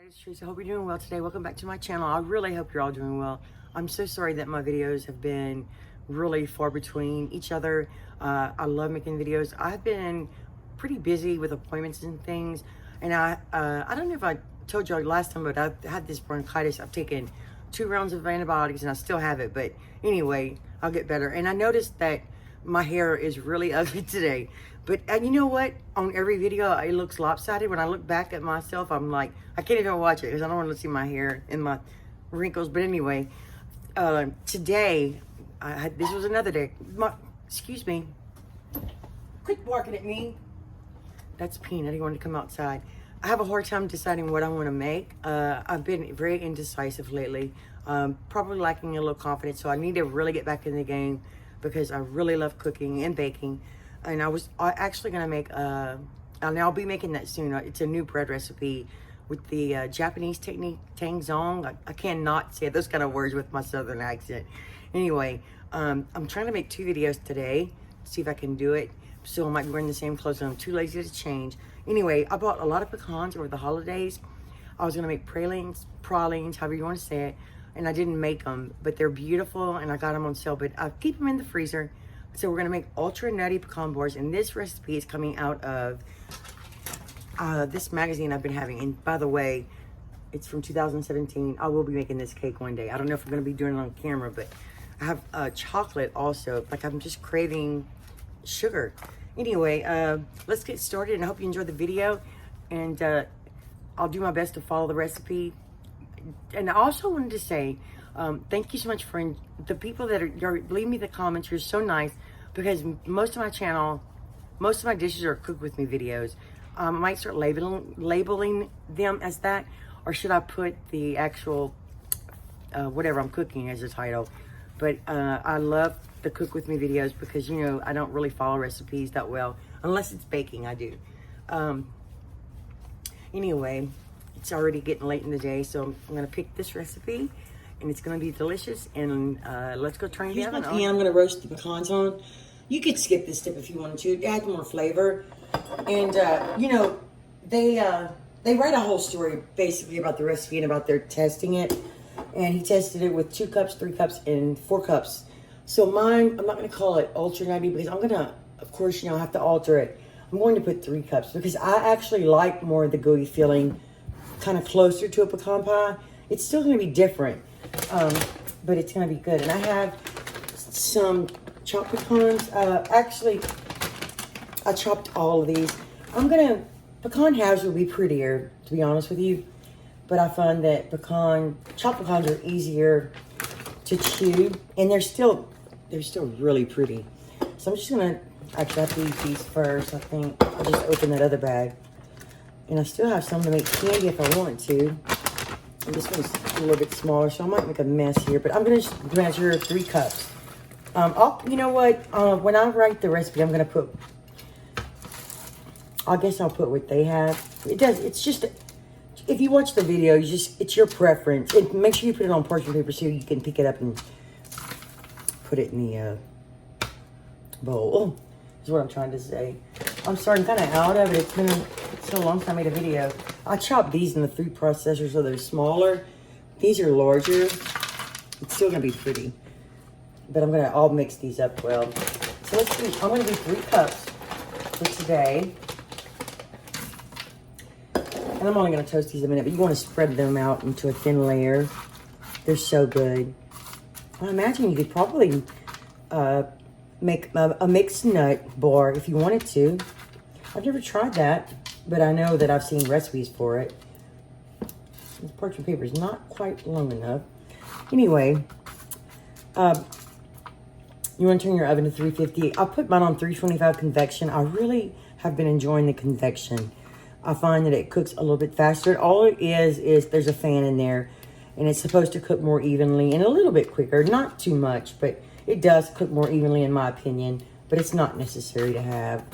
It's Teresa. I hope you're doing well today. Welcome back to my channel. I really hope you're all doing well. I'm so sorry that my videos have been really far between each other. I love making videos. I've been pretty busy with appointments and things, and I don't know if I told you last time, but I've had this bronchitis. I've taken 2 rounds of antibiotics and I still have it, but anyway, I'll get better. And I noticed that my hair is really ugly today, but you know what, on every video it looks lopsided. When I look back at myself, I'm like, I can't even watch it because I don't want to see my hair and my wrinkles. But anyway, today this was another day. Excuse me, quit barking at me. That's Peanut. He wanted to come outside. I have a hard time deciding what I want to make. I've been very indecisive lately, probably lacking a little confidence, so I need to really get back in the game because I really love cooking and baking. And I was actually going to make, and I'll be making that soon. It's a new bread recipe with the Japanese technique, tangzong. I cannot say those kind of words with my southern accent. Anyway, I'm trying to make 2 videos today, see if I can do it. So I might be wearing the same clothes and I'm too lazy to change. Anyway, I bought a lot of pecans over the holidays. I was gonna make pralines, however you want to say it, and I didn't make them, but they're beautiful and I got them on sale, but I keep them in the freezer. So we're gonna make ultra nutty pecan bars, and this recipe is coming out of this magazine I've been having. And by the way, it's from 2017. I will be making this cake one day. I don't know if I'm gonna be doing it on camera, but I have chocolate also. Like, I'm just craving sugar. Anyway, let's get started, and I hope you enjoyed the video, and I'll do my best to follow the recipe. And I also wanted to say thank you so much for the people that are leave me the comments. You're so nice, because most of my channel, most of my dishes are cook with me videos. I might start labeling them as that, or should I put the actual whatever I'm cooking as a title? But I love the cook with me videos because, you know, I don't really follow recipes that well unless it's baking. I do. Anyway, it's already getting late in the day, so I'm gonna pick this recipe and it's gonna be delicious. And let's go turn the oven on. I'm gonna roast the pecans on. You could skip this step if you wanted to. It adds more flavor. And you know, they write a whole story basically about the recipe and about their testing it. And he tested it with 2 cups, 3 cups, and 4 cups. So mine, I'm not going to call it ultra nutty because I'm going to, of course, you know, have to alter it. I'm going to put 3 cups because I actually like more of the gooey feeling, kind of closer to a pecan pie. It's still going to be different, but it's going to be good. And I have some chopped pecans. Actually, I chopped all of these. Pecan halves would be prettier, to be honest with you. But I find that chopped pecans are easier to chew, and they're still really pretty. So I'm just gonna actually have to eat these first. I think I'll just open that other bag, and I still have some to make candy if I want to. And this one's a little bit smaller, so I might make a mess here. But I'm gonna just measure 3 cups. You know what? When I write the recipe, I'm gonna put. I guess I'll put what they have. It's just. If you watch the video, it's your preference. And make sure you put it on parchment paper so you can pick it up and put it in the bowl. Is what I'm trying to say. I'm starting kind of out of it. It's been so long since I made a video. I chopped these in the food processor so they're smaller. These are larger. It's still gonna be pretty, but I'll mix these up well. So let's do. I'm gonna do 3 cups for today. And I'm only going to toast these in a minute, but you want to spread them out into a thin layer. They're so good. I imagine you could probably make a mixed nut bar if you wanted to. I've never tried that, but I know that I've seen recipes for it. This parchment paper is not quite long enough. Anyway, you want to turn your oven to 350. I'll put mine on 325 convection. I really have been enjoying the convection. I find that it cooks a little bit faster. All it is there's a fan in there, and it's supposed to cook more evenly and a little bit quicker. Not too much, but it does cook more evenly in my opinion, but it's not necessary to have.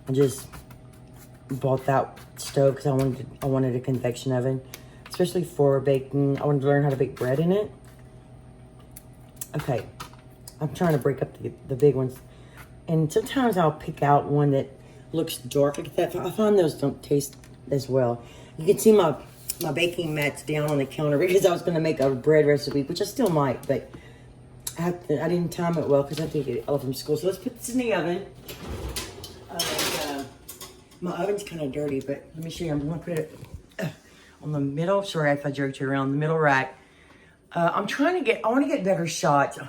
I just bought that stove because I wanted a convection oven, especially for baking. I wanted to learn how to bake bread in it. Okay, I'm trying to break up the big ones, and sometimes I'll pick out one that looks dark like that. I find those don't taste as well. You can see my my baking mats down on the counter because I was going to make a bread recipe, which I still might, but I didn't time it well because I have to get Ella from school. So let's put this in the oven. My oven's kind of dirty, but let me show you. I'm going to put it on the middle. Sorry if I jerked you around the middle rack. I want to get better shots.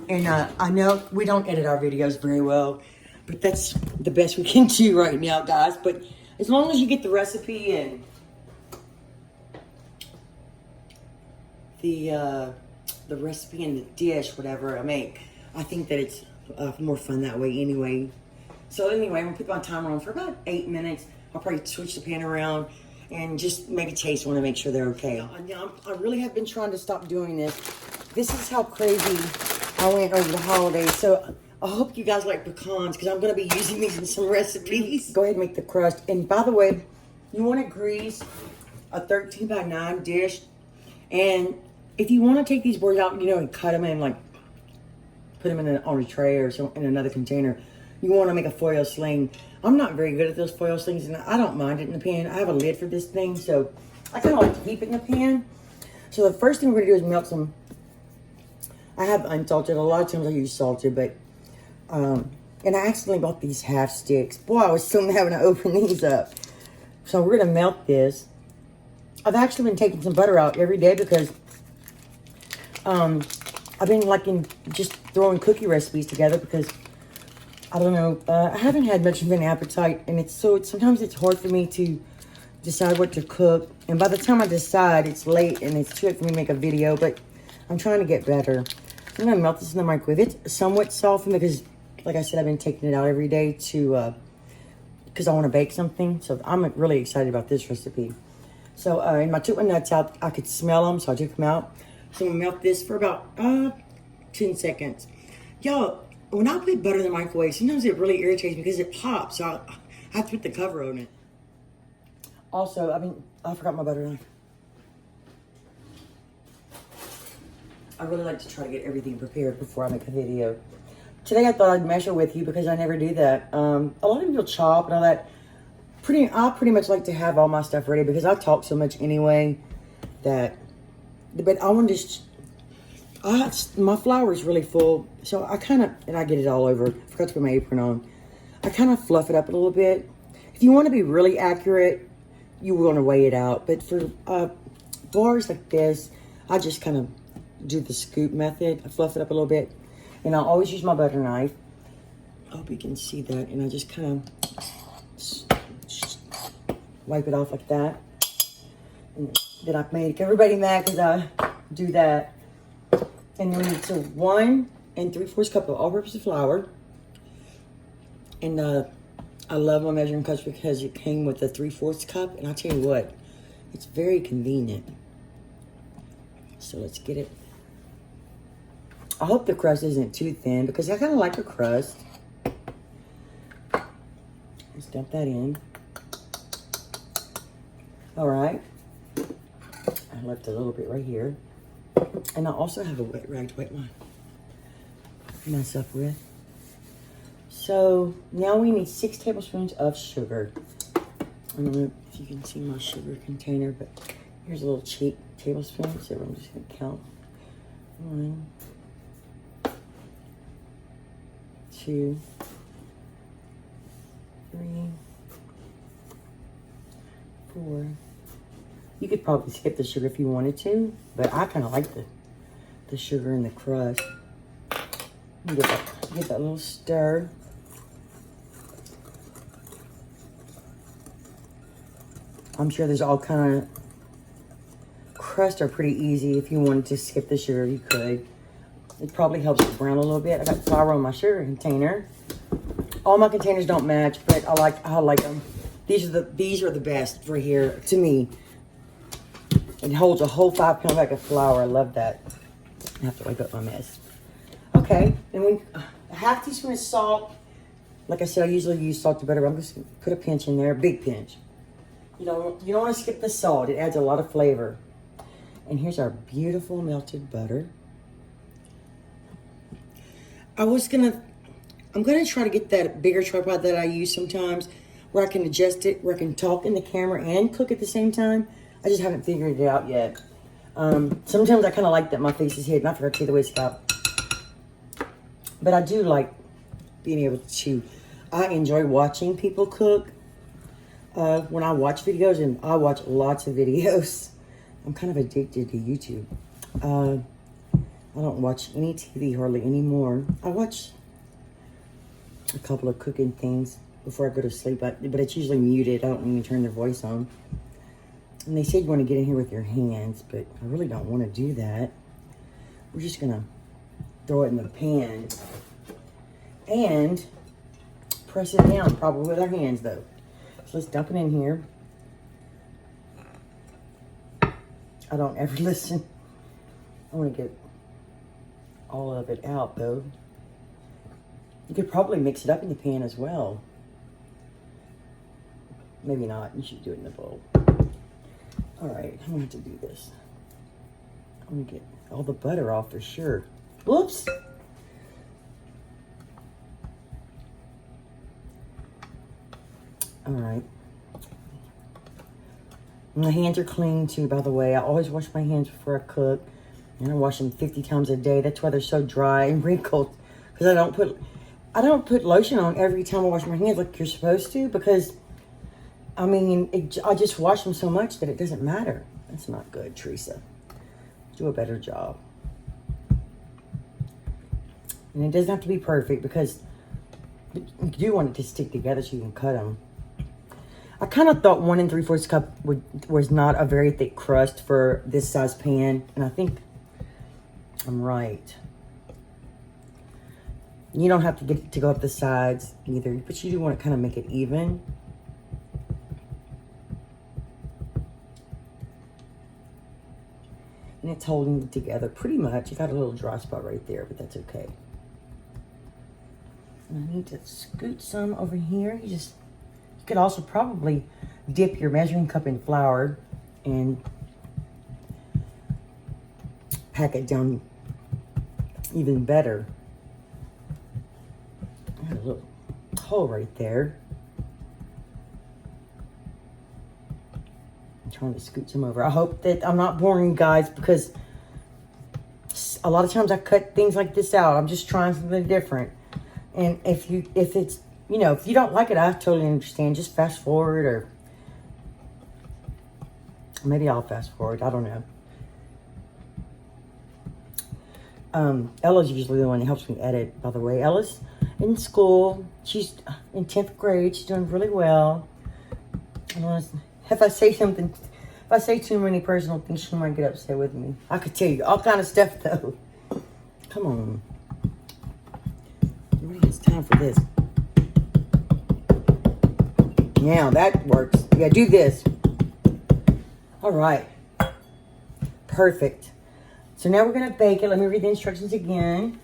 And I know we don't edit our videos very well, but that's the best we can do right now, guys. But as long as you get the recipe and the recipe and the dish, whatever I make, I think that it's more fun that way anyway. So anyway, I'm gonna put my timer on for about 8 minutes. I'll probably switch the pan around and just maybe taste one to make sure they're okay. I really have been trying to stop doing this. This is how crazy I went over the holidays. So I hope you guys like pecans because I'm gonna be using these in some recipes. Go ahead and make the crust. And by the way, you wanna grease a 13 by 9 dish. And if you wanna take these boards out, you know, and cut them and like put them on a tray or in another container, you want to make a foil sling. I'm not very good at those foil slings, and I don't mind it in the pan. I have a lid for this thing, so I kind of like to keep it in the pan. So the first thing we're going to do is melt some. I have unsalted. A lot of times I use salted, but, and I accidentally bought these half sticks. Boy, I was still having to open these up. So we're going to melt this. I've actually been taking some butter out every day because I've been liking just throwing cookie recipes together because I don't know, I haven't had much of an appetite, and sometimes it's hard for me to decide what to cook, and by the time I decide, it's late, and it's too late for me to make a video, but I'm trying to get better. I'm going to melt this in the microwave. It's somewhat softened because, like I said, I've been taking it out every day because I want to bake something, so I'm really excited about this recipe. So, and I took my nuts out. I could smell them, so I took them out. So I'm going to melt this for about 10 seconds. Y'all, when I put butter in the microwave, sometimes it really irritates me because it pops. So I have to put the cover on it. Also, I forgot my butter knife. I really like to try to get everything prepared before I make a video. Today I thought I'd measure with you because I never do that. A lot of people chop and all that. I pretty much like to have all my stuff ready because I talk so much anyway that. But I want to. My flour is really full, so and I get it all over. I forgot to put my apron on. I kind of fluff it up a little bit. If you want to be really accurate, you want to weigh it out. But for bars like this, I just kind of do the scoop method. I fluff it up a little bit, and I always use my butter knife. I hope you can see that. And I just kind of wipe it off like that. And then I've made everybody mad because I do that. And then it's a 1 3/4 cup of all-purpose flour. And I love my measuring cups because it came with a 3/4 cup. And I'll tell you what, it's very convenient. So let's get it. I hope the crust isn't too thin because I kind of like a crust. Let's dump that in. All right. I left a little bit right here. And I also have a wet rag to wipe myself with. So now we need 6 tablespoons of sugar. I don't know if you can see my sugar container, but here's a little cheap tablespoon. So I'm just going to count. 1, 2, 3, 4. You could probably skip the sugar if you wanted to, but I kind of like the sugar in the crust. Give that little stir. I'm sure there's all kind of crusts are pretty easy. If you wanted to skip the sugar, you could. It probably helps it brown a little bit. I got flour on my sugar container. All my containers don't match, but I like them. These are the best for here to me. It holds a whole 5-pound bag of flour. I love that. I have to wipe up my mess. Okay, and a half teaspoon of salt. Like I said, I usually use salt to butter, but I'm just gonna put a pinch in there, a big pinch. You don't want to skip the salt. It adds a lot of flavor. And here's our beautiful melted butter. I'm gonna try to get that bigger tripod that I use sometimes, where I can adjust it, where I can talk in the camera and cook at the same time. I just haven't figured it out yet. Sometimes I kind of like that my face is hidden. I forgot to take the waist out. But I do like being able to, I enjoy watching people cook. When I watch videos, and I watch lots of videos. I'm kind of addicted to YouTube. I don't watch any TV hardly anymore. I watch a couple of cooking things before I go to sleep, but it's usually muted. I don't even turn their voice on. And they said you want to get in here with your hands, but I really don't want to do that. We're just going to throw it in the pan and press it down, probably with our hands though. So let's dump it in here. I don't ever listen. I want to get all of it out though. You could probably mix it up in the pan as well. Maybe not. You should do it in the bowl. All right, I'm going to have to do this. I'm going to get all the butter off for sure. Whoops. All right. My hands are clean too, by the way. I always wash my hands before I cook. And I wash them 50 times a day. That's why they're so dry and wrinkled. Because I don't put lotion on every time I wash my hands like you're supposed to. Because, I mean, I just wash them so much that it doesn't matter. That's not good, Teresa. Do a better job. And it doesn't have to be perfect because you do want it to stick together so you can cut them. I kind of thought 1 3/4 cup was not a very thick crust for this size pan. And I think I'm right. You don't have to get it to go up the sides either, but you do want to kind of make it even. And it's holding it together pretty much. You got a little dry spot right there, but that's okay. And I need to scoot some over here. You could also probably dip your measuring cup in flour and pack it down even better. I have a little hole right there. I'm trying to scoot some over. I hope that I'm not boring you guys because a lot of times I cut things like this out. I'm just trying something different. And if it's, you know, if you don't like it, I totally understand. Just fast forward, or maybe I'll fast forward. I don't know. Ella's usually the one that helps me edit, by the way. Ella's in school. She's in 10th grade. She's doing really well. If I say too many personal things, she might get upset with me. I could tell you all kind of stuff, though. Come on. Nobody has time for this. Now that works. Yeah, do this. All right. Perfect. So now we're going to bake it. Let me read the instructions again.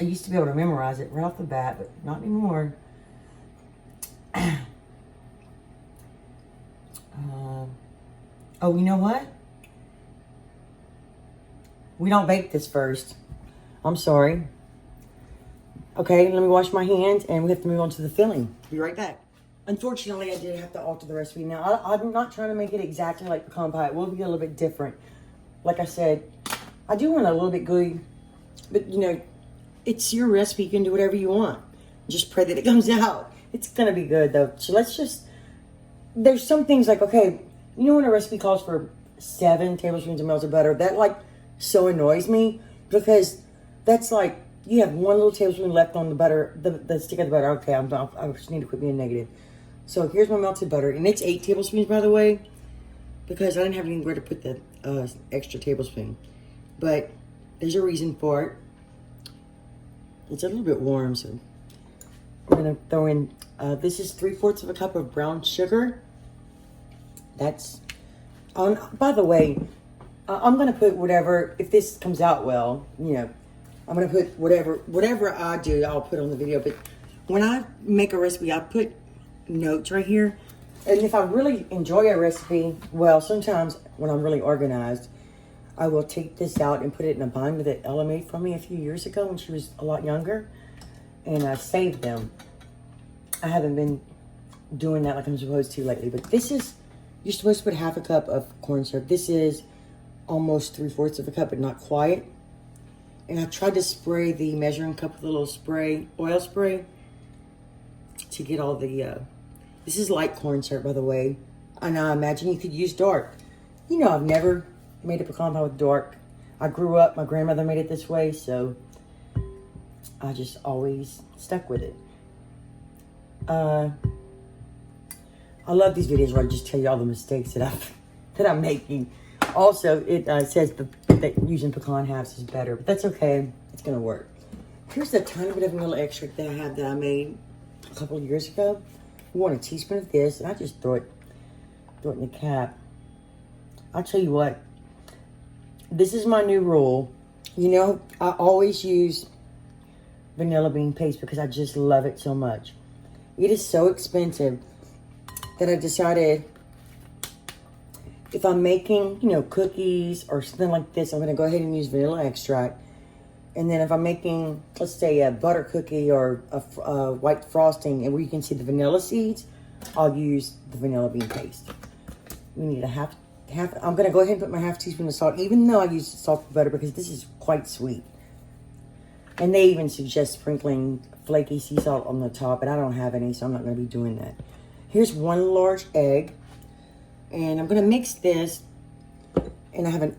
I used to be able to memorize it right off the bat, but not anymore. Oh, you know what? We don't bake this first. I'm sorry. Okay, let me wash my hands, and we have to move on to the filling. Be right back. Unfortunately, I did have to alter the recipe. Now, I'm not trying to make it exactly like pecan pie. It will be a little bit different. Like I said, I do want it a little bit gooey, but, you know, it's your recipe. You can do whatever you want. Just pray that it comes out. It's going to be good, though. So let's just... There's some things like, okay, you know when a recipe calls for 7 tablespoons of melted butter? That, like, so annoys me because that's like... You have 1 little tablespoon left on the butter, the stick of the butter. Okay, I just need to quit being negative. So here's my melted butter. And it's 8 tablespoons, by the way, because I didn't have anywhere to put the extra tablespoon. But there's a reason for it. It's a little bit warm, so I'm going to throw in, this is 3/4 of a cup of brown sugar. That's, by the way, I'm going to put whatever, if this comes out well, you know, I'm going to put whatever I do, I'll put on the video. But when I make a recipe, I put notes right here. And if I really enjoy a recipe, well, sometimes when I'm really organized, I will take this out and put it in a binder that Ella made for me a few years ago when she was a lot younger. And I saved them. I haven't been doing that like I'm supposed to lately. But this is You're supposed to put half a cup of corn syrup. This is almost 3/4 of a cup, but not quite. And I tried to spray the measuring cup with a little spray, oil spray, to get all the, this is light corn syrup, by the way. And I imagine you could use dark. You know, I've never made a pecan pie with dark. I grew up, my grandmother made it this way, so I just always stuck with it. I love these videos where I just tell you all the mistakes that I'm making. Also, it says that using pecan halves is better, but that's okay. It's gonna work. Here's a tiny bit of vanilla extract that I have that I made a couple of years ago. You want a teaspoon of this, and I just throw it in the cap. I'll tell you what. This is my new rule. You know, I always use vanilla bean paste because I just love it so much. It is so expensive that I decided if I'm making, you know, cookies or something like this, I'm going to go ahead and use vanilla extract. And then if I'm making, let's say, a butter cookie or a white frosting, and where you can see the vanilla seeds, I'll use the vanilla bean paste. We need a half. I'm going to go ahead and put my half teaspoon of salt, even though I use salt and butter, because this is quite sweet. And they even suggest sprinkling flaky sea salt on the top, but I don't have any, so I'm not going to be doing that. Here's 1 large egg. And I'm going to mix this, and I haven't,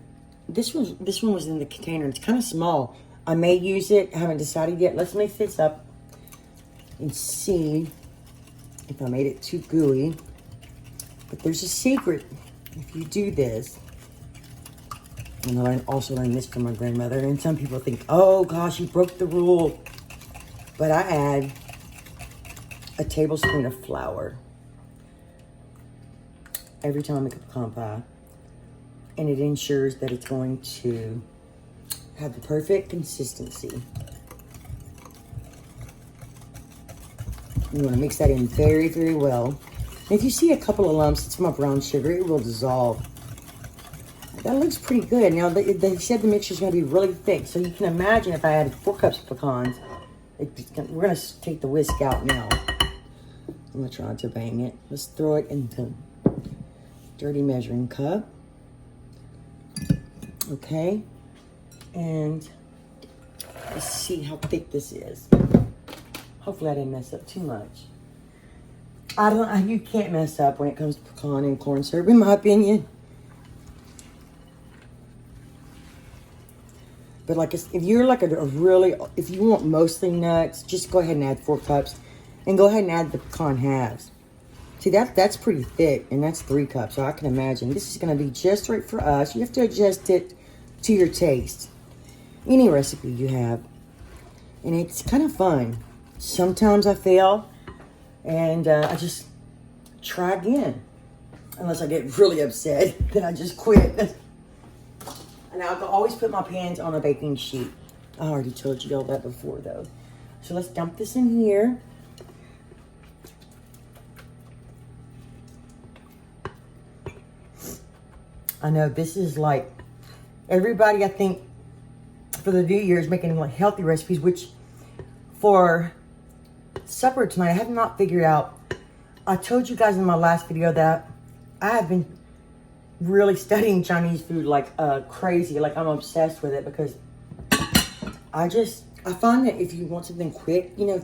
this one was in the container. It's kind of small. I may use it. I haven't decided yet. Let's mix this up and see if I made it too gooey. But there's a secret if you do this. And I also learned this from my grandmother. And some people think, oh gosh, you broke the rule. But I add a tablespoon of flour every time I make a pecan pie, and it ensures that it's going to have the perfect consistency. You want to mix that in very, very well. And if you see a couple of lumps, it's my brown sugar. It will dissolve. That looks pretty good. Now, they said the mixture is going to be really thick, so you can imagine if I added 4 cups of pecans, we're going to take the whisk out now. I'm going to try to bang it. Let's throw it into dirty measuring cup. Okay, and let's see how thick this is. Hopefully I didn't mess up too much. You can't mess up when it comes to pecan and corn syrup, in my opinion. But like, if you're like if you want mostly nuts, just go ahead and add 4 cups, and go ahead and add the pecan halves. See, that's pretty thick, and that's 3 cups, so I can imagine this is going to be just right for us. You have to adjust it to your taste. Any recipe you have. And it's kind of fun. Sometimes I fail, and I just try again. Unless I get really upset, then I just quit. And I'll always put my pans on a baking sheet. I already told you all that before, though. So let's dump this in here. I know this is like, everybody I think for the new year is making like healthy recipes, which for supper tonight, I have not figured out. I told you guys in my last video that I have been really studying Chinese food like crazy. Like, I'm obsessed with it because I find that if you want something quick, you know,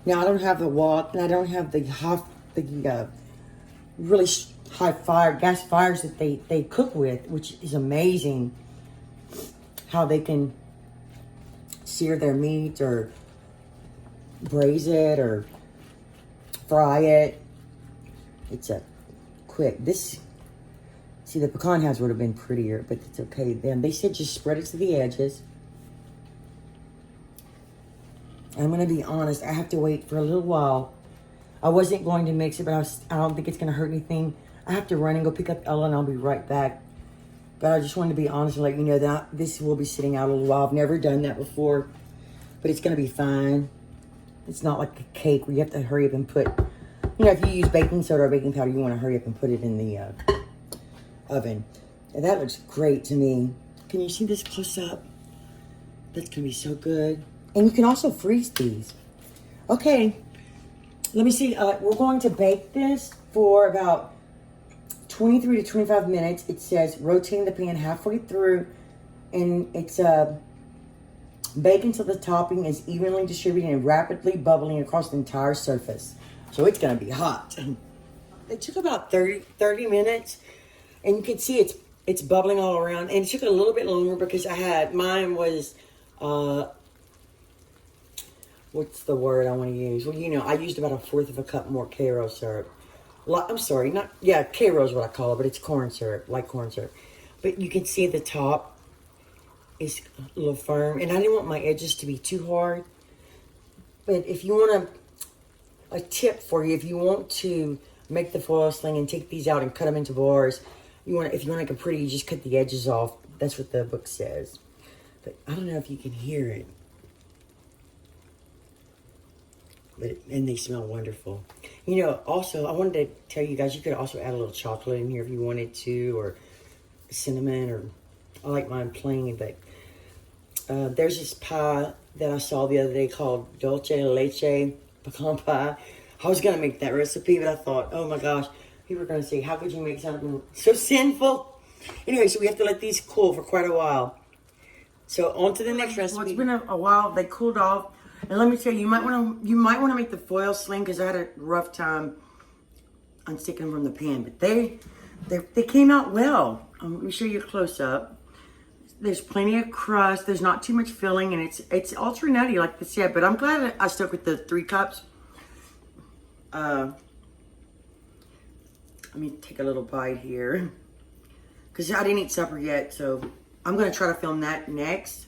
now I don't have the wok and I don't have the really high gas fires that they cook with, which is amazing how they can sear their meat or braise it or fry it. It's a quick. See, the pecan halves would have been prettier, but it's okay. Then they said just spread it to the edges. I'm going to be honest, I have to wait for a little while. I wasn't going to mix it, but I don't think it's going to hurt anything. I have to run and go pick up Ella, and I'll be right back. But I just wanted to be honest and let you know that this will be sitting out a little while. I've never done that before, but it's going to be fine. It's not like a cake where you have to hurry up and put, you know, if you use baking soda or baking powder, you want to hurry up and put it in the oven. And that looks great to me. Can you see this close up? That's going to be so good. And you can also freeze these. Okay, let me see. We're going to bake this for about 23 to 25 minutes. It says rotating the pan halfway through, and it's bake until the topping is evenly distributed and rapidly bubbling across the entire surface. So it's going to be hot. It took about 30 minutes, and you can see it's bubbling all around. And it took a little bit longer because mine was, what's the word I want to use? Well, you know, I used about 1/4 of a cup more Karo syrup. I'm sorry, Karo is what I call it, but it's corn syrup, like corn syrup. But you can see the top is a little firm, and I didn't want my edges to be too hard. But if you want a tip for you, if you want to make the foil sling and take these out and cut them into bars, if you want to make them pretty, you just cut the edges off. That's what the book says. But I don't know if you can hear it. And they smell wonderful. You know, also, I wanted to tell you guys, you could also add a little chocolate in here if you wanted to, or cinnamon, or I like mine plain. But there's this pie that I saw the other day called dulce leche pecan pie. I was going to make that recipe, but I thought, oh my gosh, people are going to say, how could you make something so sinful? Anyway, so we have to let these cool for quite a while. So on to the next recipe. Well, it's been a while. They cooled off. And let me tell you, you might want to make the foil sling, because I had a rough time unsticking them from the pan. But they came out well. Let me show you a close up. There's plenty of crust. There's not too much filling, and it's ultra nutty, like I said. But I'm glad I stuck with the 3 cups. Let me take a little bite here, because I didn't eat supper yet, so I'm going to try to film that next.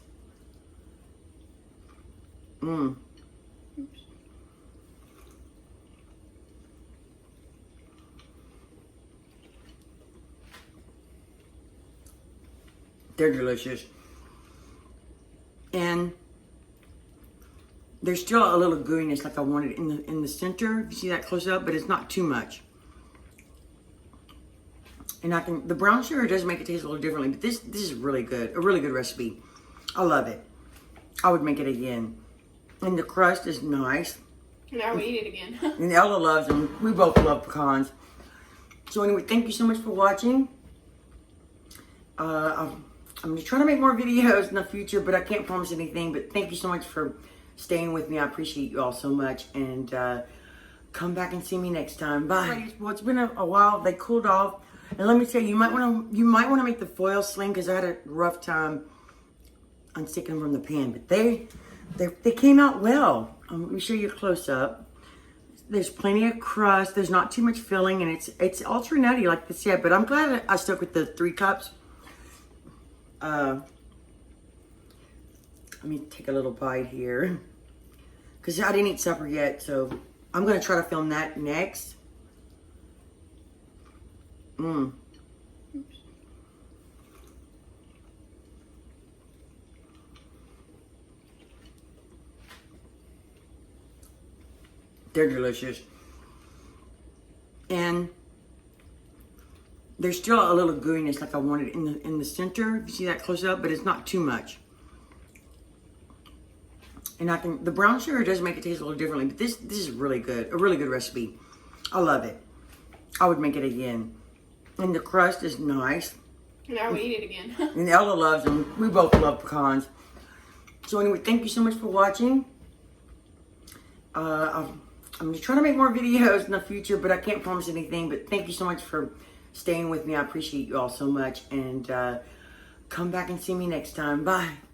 They're delicious. And there's still a little gooiness like I wanted in the center. You see that close up, but it's not too much. And the brown sugar does make it taste a little differently, but this is really good. A really good recipe. I love it. I would make it again. And the crust is nice. Now we eat it again. And Ella loves them. We both love pecans. So anyway, thank you so much for watching. I'm going to try to make more videos in the future, but I can't promise anything. But thank you so much for staying with me. I appreciate you all so much. And come back and see me next time. Bye. Well, it's been a while. They cooled off. And let me tell you, you might want to make the foil sling, because I had a rough time unsticking them from the pan. But they came out well. Let me show you a close up. There's plenty of crust. There's not too much filling, and it's ultra nutty, like I said. But I'm glad I stuck with the 3 cups. Let me take a little bite here, because I didn't eat supper yet, so I'm going to try to film that next. They're delicious. And there's still a little gooiness like I wanted in the center. You see that close up, but it's not too much. And the brown sugar does make it taste a little differently, but this is really good. A really good recipe. I love it. I would make it again. And the crust is nice. Now we eat it again. And Ella loves them. We both love pecans. So anyway, thank you so much for watching. I'm going to try to make more videos in the future, but I can't promise anything. But thank you so much for staying with me. I appreciate you all so much. And come back and see me next time. Bye.